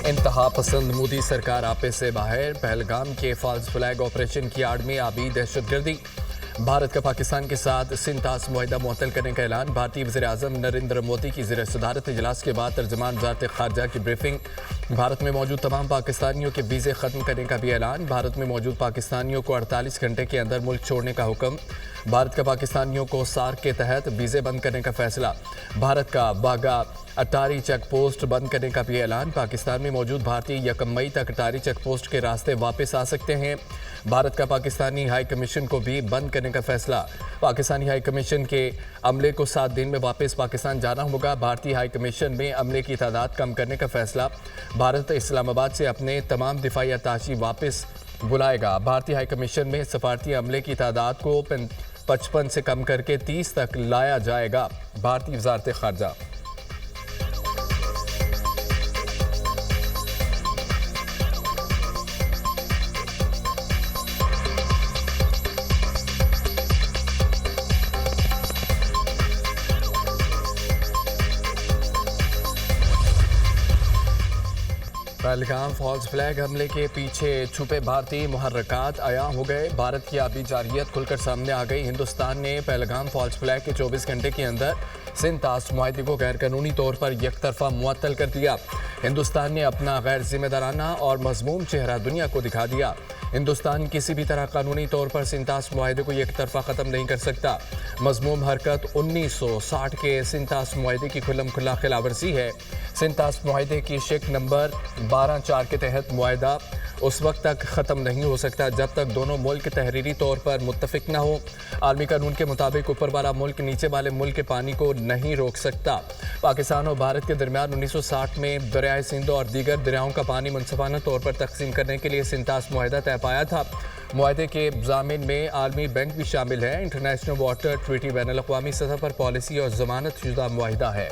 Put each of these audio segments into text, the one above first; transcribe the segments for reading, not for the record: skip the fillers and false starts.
इंतहा पसंद मोदी सरकार आपे से बाहर, पहलगाम के फॉल्स फ्लैग ऑपरेशन की आड़ में आबी दहशतगर्दी। भारत का पाकिस्तान के साथ सिंतास मुआहदा मुअत्तल करने का ऐलान। भारतीय वज़ीर-ए-आज़म नरेंद्र मोदी की ज़ेर सदारत इजलास के बाद तर्जुमान वज़ारत ख़ारजा की ब्रीफिंग। भारत में मौजूद तमाम पाकिस्तानियों के वीज़े ख़त्म करने का भी ऐलान। भारत में मौजूद पाकिस्तानियों को 48 घंटे के अंदर मुल्क छोड़ने का हुक्म। भारत का पाकिस्तानियों को सार्क के तहत वीज़े बंद करने का फैसला। भारत का बागा अटारी चेक पोस्ट बंद करने का भी ऐलान। पाकिस्तान में मौजूद भारतीय 1 मई तक अटारी चेक पोस्ट के रास्ते वापस आ सकते हैं। भारत का पाकिस्तानी हाई कमीशन को भी बंद करने का फैसला। पाकिस्तानी हाई कमीशन के अमले को 7 दिन में वापस पाकिस्तान जाना होगा। भारतीय हाई कमीशन में अमले की तादाद कम करने का फैसला। भारत इस्लामाबाद से अपने तमाम दिफाई अताशी वापस बुलाएगा। भारतीय हाई कमीशन में सफारती अमले की तादाद को 55 से कम करके 30 तक लाया जाएगा। भारतीय वज़ारत ख़ारजा। पहलगाम फॉल्स फ्लैग हमले के पीछे छुपे भारतीय मुहर्रकात आया हो गए। भारत की आबी जारियत खुलकर सामने आ गई। हिंदुस्तान ने पहलगाम फॉल्स फ्लैग के 24 घंटे के अंदर सिंतास मुआहदे को गैर कानूनी तौर पर यकतरफा मुअत्तल कर दिया। हिंदुस्तान ने अपना गैर जिम्मेदाराना और मजमूम चेहरा दुनिया को दिखा दिया। हिंदुस्तान किसी भी तरह कानूनी तौर पर सिंतास मुआहदे को एक तरफा ख़त्म नहीं कर सकता। मजमूम हरकत 1960 के सिंतास मुआहदे की खुल्लम खुल्ला खिलाफवर्जी है। सिंतास मुआहदे की शिक नंबर 12/4 के तहत मुआहदा उस वक्त तक ख़त्म नहीं हो सकता जब तक दोनों मुल्क तहरीरी तौर पर मुत्तफिक न हो। आलमी कानून के मुताबिक ऊपर वाला मुल्क नीचे वाले मुल्क के पानी को नहीं रोक सकता। पाकिस्तान और भारत के दरमियान 1960 में दरियाए सिंध और दीगर दरियाओं का पानी मुनसफाना तौर पर तकसीम करने के लिए सिंतास मुआहदा तय पाया था। मुआहदे के ज़ामिन में आलमी बैंक भी शामिल है। इंटरनेशनल वाटर ट्रीटी बैनुल-अक़वामी सतह पर पॉलिसी और ज़मानत शुदा मुआहदा है।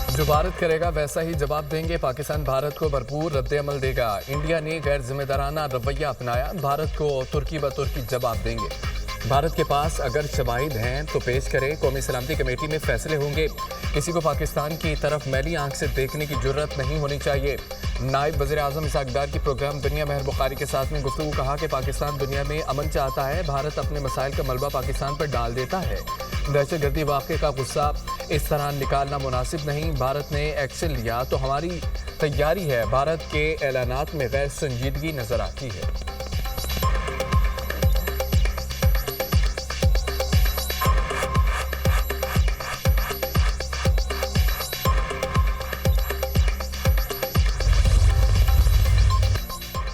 जो भारत करेगा वैसा ही जवाब देंगे। पाकिस्तान भारत को भरपूर रद्द-ए-अमल देगा। इंडिया ने गैर जिम्मेदाराना रवैया अपनाया। भारत को तुर्की ब तुर्की जवाब देंगे। भारत के पास अगर शवाहिद हैं तो पेश करें। कौमी सलामती कमेटी में फैसले होंगे। किसी को पाकिस्तान की तरफ मैली आंख से देखने की जुर्रत नहीं होनी चाहिए। नायब वज़ीर-ए-आज़म इसाक डार की प्रोग्राम दुनिया महर बुखारी के साथ में गुफ्तगू। कहा कि पाकिस्तान दुनिया में अमन चाहता है। भारत अपने मसाइल का मलबा पाकिस्तान पर डाल देता है। दहशतगर्दी वाक़े का गुस्सा इस तरह निकालना मुनासिब नहीं। भारत ने एक्शन लिया तो हमारी तैयारी है। भारत के ऐलानात में गैर संजीदगी नजर आती है।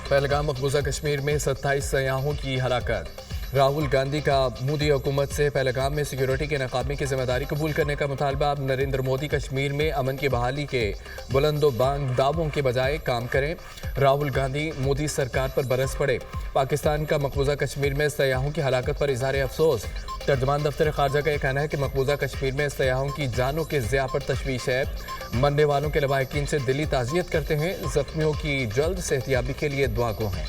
पहलगाम मकबूजा कश्मीर में 27 सयाहों की हलाकत। राहुल गांधी का मोदी हुकूमत से पहलगाम में सिक्योरिटी के नाकामी की जिम्मेदारी कबूल करने का मुतालबा। नरेंद्र मोदी कश्मीर में अमन की बहाली के बुलंदोबांग दावों के बजाय काम करें। राहुल गांधी मोदी सरकार पर बरस पड़े। पाकिस्तान का मकबूजा कश्मीर में सयाहों की हलाकत पर इजहार अफसोस। तर्जुमान दफ्तर खारजा का यह कहना है कि मकबूजा कश्मीर में सयाहों की जानों के ज़िया पर तशवीश है। मरने वालों के लवाहिकीन से दिली ताज़ियत करते हैं। जख्मियों की जल्द सेहतियाबी के लिए दुआ गो हैं।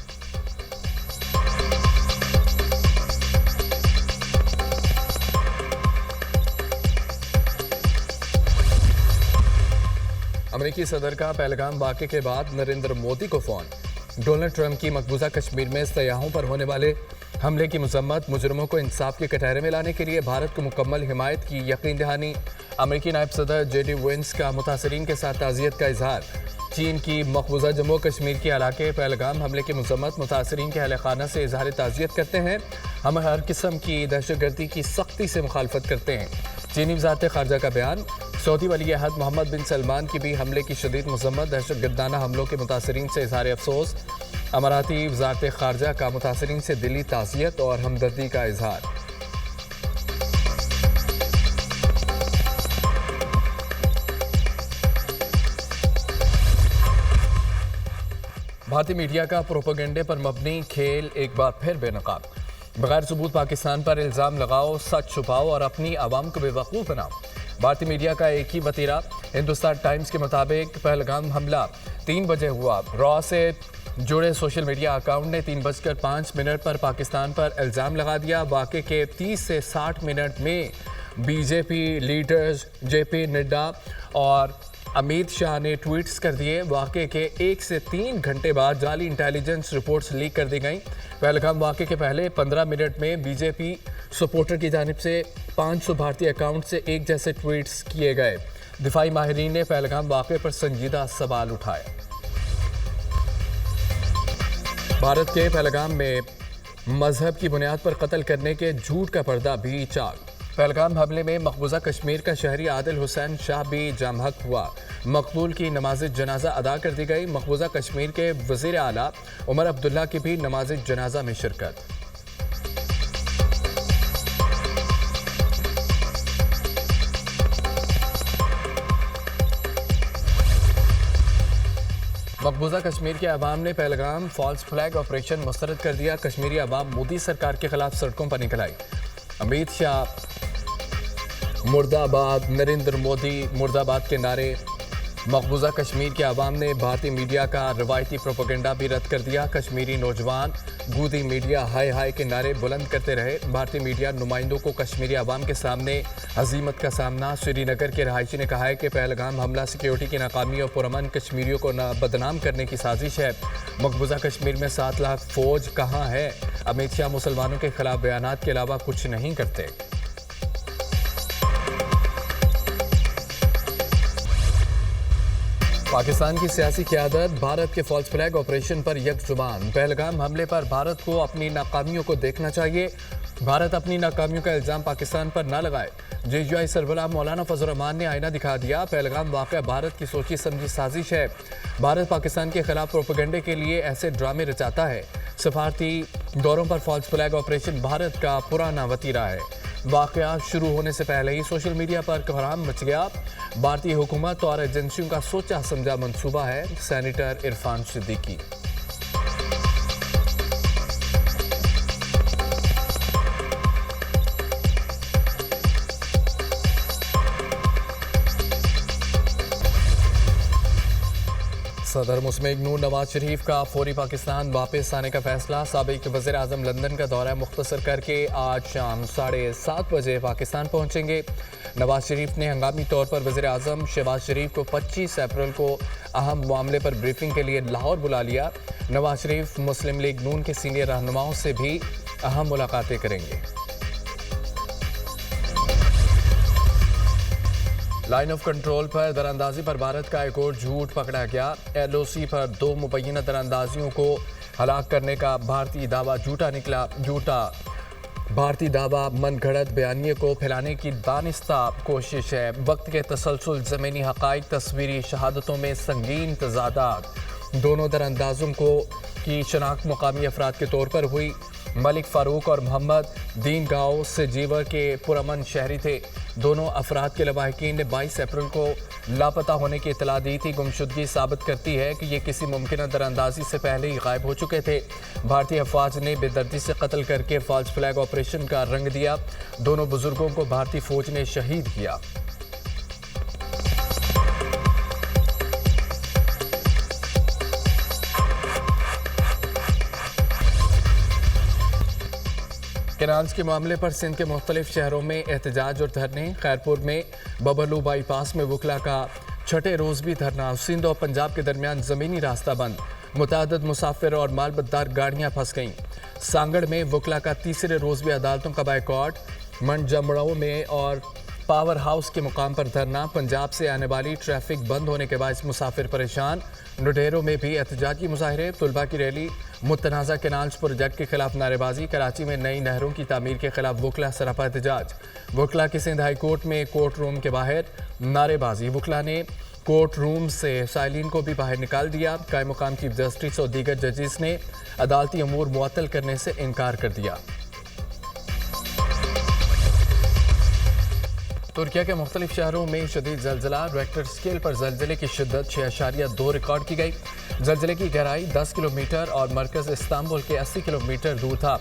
अमेरिकी सदर का पहलगाम वाक़े के बाद नरेंद्र मोदी को फ़ोन। डोनाल्ड ट्रंप की मकबूजा कश्मीर में सयाहों पर होने वाले हमले की मजम्मत। मुजरमों को इंसाफ के कटहरे में लाने के लिए भारत को मुकम्मल हिमायत की यकीन दहानी। अमेरिकी नायब सदर JD Vance का मुतासरीन के साथ ताज़ियत का इजहार। चीन की मकबूजा जम्मू कश्मीर के इलाके पहलगाम हमले की मजम्मत। मुतासरीन के अहल खाना से इजहार ताज़ियत करते हैं। हम हर किस्म की दहशतगर्दी की सख्ती से मुखालफत करते हैं। चीनी वज़ारत ख़ारजा का बयान। सऊदी वली अहद मोहम्मद बिन सलमान की भी हमले की शदीद मजम्मत। दहशतगर्दाना हमलों के मुतासरीन से इजहार अफसोस। अमाराती वज़ारत ख़ारजा का मुतासरीन से दिली ताज़ियत और हमदर्दी का इजहार। भारतीय मीडिया का प्रोपेगेंडे पर मबनी खेल एक बार फिर बेनकाब। बगैर सबूत पाकिस्तान पर इल्ज़ाम लगाओ, सच छुपाओ और अपनी आवाम को बेवकूफ़ बनाओ। भारतीय मीडिया का एक ही वतीरा। हिंदुस्तान टाइम्स के मुताबिक पहलगाम हमला 3 बजे हुआ। रॉ से जुड़े सोशल मीडिया अकाउंट ने 3:05 पर पाकिस्तान पर इल्ज़ाम लगा दिया। वाक़े के 30 से 60 मिनट में बीजेपी लीडर्स जेपी नड्डा और अमित शाह ने ट्वीट्स कर दिए। वाक़े के 1 से 3 घंटे बाद जाली इंटेलिजेंस रिपोर्ट्स लीक कर दी गई। पहलगाम वाक़े के पहले 15 मिनट में बीजेपी सपोर्टर की जानिब से 500 भारतीय अकाउंट से एक जैसे ट्वीट्स किए गए। दिफाई माहिरीन ने पहलगाम वाक़े पर संजीदा सवाल उठाए। भारत के पहलगाम में मजहब की बुनियाद पर कत्ल करने के झूठ का पर्दा भी चाक। पहलगाम हमले में मकबूजा कश्मीर का शहरी आदिल हुसैन शाह भी जामहक हुआ। मकबूल की नमाज जनाजा अदा कर दी गई। मकबूजा कश्मीर के वज़ीर आला उमर अब्दुल्ला की भी नमाज जनाजा में शिरकत। मकबूजा कश्मीर के अवाम ने पहलगाम फॉल्स फ्लैग ऑपरेशन मुस्तरद कर दिया। कश्मीरी अवाम मोदी सरकार के खिलाफ सड़कों पर निकल आई। अमित शाह मुर्दाबाद, नरेंद्र मोदी मुर्दाबाद के नारे। मकबूजा कश्मीर के अवाम ने भारतीय मीडिया का रवायती प्रोपेगेंडा भी रद्द कर दिया। कश्मीरी नौजवान गूदी मीडिया हाय हाय के नारे बुलंद करते रहे। भारतीय मीडिया नुमाइंदों को कश्मीरी अवाम के सामने हजीमत का सामना। श्रीनगर के रहायशी ने कहा है कि पहलगाम हमला सिक्योरिटी की नाकामी और पुरअमन कश्मीरियों को बदनाम करने की साजिश है। मकबूजा कश्मीर में 7 लाख फौज कहाँ है? अमित शाह मुसलमानों के खिलाफ बयानात के अलावा कुछ नहीं करते। पाकिस्तान की सियासी क़यादत भारत के फॉल्स फ्लैग ऑपरेशन पर यकजुबान। पहलगाम हमले पर भारत को अपनी नाकामियों को देखना चाहिए। भारत अपनी नाकामियों का इल्ज़ाम पाकिस्तान पर न लगाए। JGI सरबराह मौलाना फजल रहमान ने आईना दिखा दिया। पहलगाम वाक़या भारत की सोची समझी साजिश है। भारत पाकिस्तान के खिलाफ प्रोपेगेंडे के लिए ऐसे ड्रामे रचाता है। सफारती दौरों पर फॉल्स फ्लैग ऑपरेशन भारत का पुराना वतीरा है। वाक़या शुरू होने से पहले ही सोशल मीडिया पर कोहराम मच गया। भारतीय हुकूमत और एजेंसियों का सोचा समझा मंसूबा है। सेनेटर इरफान सिद्दीकी। सदर मुस्लिम नूर नवाज शरीफ का फौरी पाकिस्तान वापस आने का फैसला। साबिक वज़ीर आज़म लंदन का दौरा मुख्तसर करके आज शाम 7:30 बजे पाकिस्तान पहुंचेंगे। नवाज शरीफ ने हंगामी तौर पर वज़ीर आज़म शहबाज शरीफ को 25 अप्रैल को अहम मामले पर ब्रीफिंग के लिए लाहौर बुला लिया। नवाज शरीफ मुस्लिम लीग नून के सीनियर रहनुमाओं से भी अहम मुलाकातें करेंगे। लाइन ऑफ कंट्रोल पर दरअंदाजी पर भारत का एक और झूठ पकड़ा गया। LOC पर 2 मुबैना दरअंदाजियों को हलाक करने का भारतीय दावा झूठा निकला। झूठा भारतीय दावा मनगढ़ंत बयानिए को फैलाने की दानिस्ता कोशिश है। वक्त के तसलसल ज़मीनी हक़ाइक़ तस्वीरी शहादतों में संगीन तज़ादात। दोनों दरअंदाजों की शनाख्त मुकामी अफराद के तौर पर हुई। मलिक फ़ारूक और मोहम्मद दीन गाँव से जीवर के पुरअमन शहरी थे। दोनों अफराद के लवाहिकीन ने 22 अप्रैल को लापता होने की इतला दी थी। गुमशुदगी साबित करती है कि ये किसी मुमकिन दरअंदाजी से पहले ही गायब हो चुके थे। भारतीय अफवाज ने बेदर्दी से कत्ल करके फॉल्स फ्लैग ऑपरेशन का रंग दिया। दोनों बुजुर्गों को भारतीय फौज ने शहीद किया। कैनाल्स के मामले पर सिंध के मुख्तलिफ शहरों में एहतजाज और धरने। खैरपुर में बबलू बाईपास में वकला का 6ठे रोज़ भी धरना। सिंध और पंजाब के दरमियान ज़मीनी रास्ता बंद। मुतादद मुसाफिर और मालबतदार गाड़ियाँ फंस गईं। सांगड़ में वकला का तीसरे रोज़ भी अदालतों का बायकॉट। मंडजमड़ों में और पावर हाउस के मुकाम पर धरना। पंजाब से आने वाली ट्रैफिक बंद होने के बाद मुसाफिर परेशान। नुडेरों में भी एहतजाजी मुजाहरे। तुलबा की रैली। मुतनाज़ा कैनाल्स प्रोजेक्ट के खिलाफ नारेबाजी। कराची में नई नहरों की तामीर के खिलाफ वकला सरापा एहतजाज। वकला की सिंध हाई कोर्ट में कोर्ट रूम के बाहर नारेबाजी। वकला ने कोर्ट रूम से साइलिन को भी बाहर निकाल दिया। कायम मुकाम चीफ जस्टिस और दीगर जजेस ने अदालती अमूर मुअत्तल करने से इनकार कर दिया। तुर्किया के मुख्तलिफ शहरों में शदीद जलजिला। रेक्टर स्केल पर जलजिले की शिद्दत 6.2 रिकॉर्ड की गई। जलजिले की गहराई 10 किलोमीटर और मरकज़ इस्तांबुल के 80 किलोमीटर दूर था।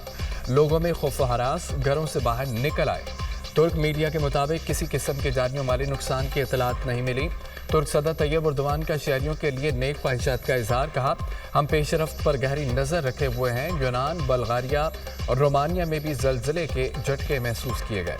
लोगों में खौफ व हरास, घरों से बाहर निकल आए। तुर्क मीडिया के मुताबिक किसी किस्म के जानी और माली नुकसान की इतलात नहीं मिली। तुर्क सदर तैयब उर्दवान का शहरियों के लिए नेक ख्वाहिशात का इजहार। कहा, हम पेशरफ्त पर गहरी नज़र रखे हुए हैं। यूनान, बल्गारिया और रोमानिया में भी ज़लज़ले के झटके महसूस किए गए।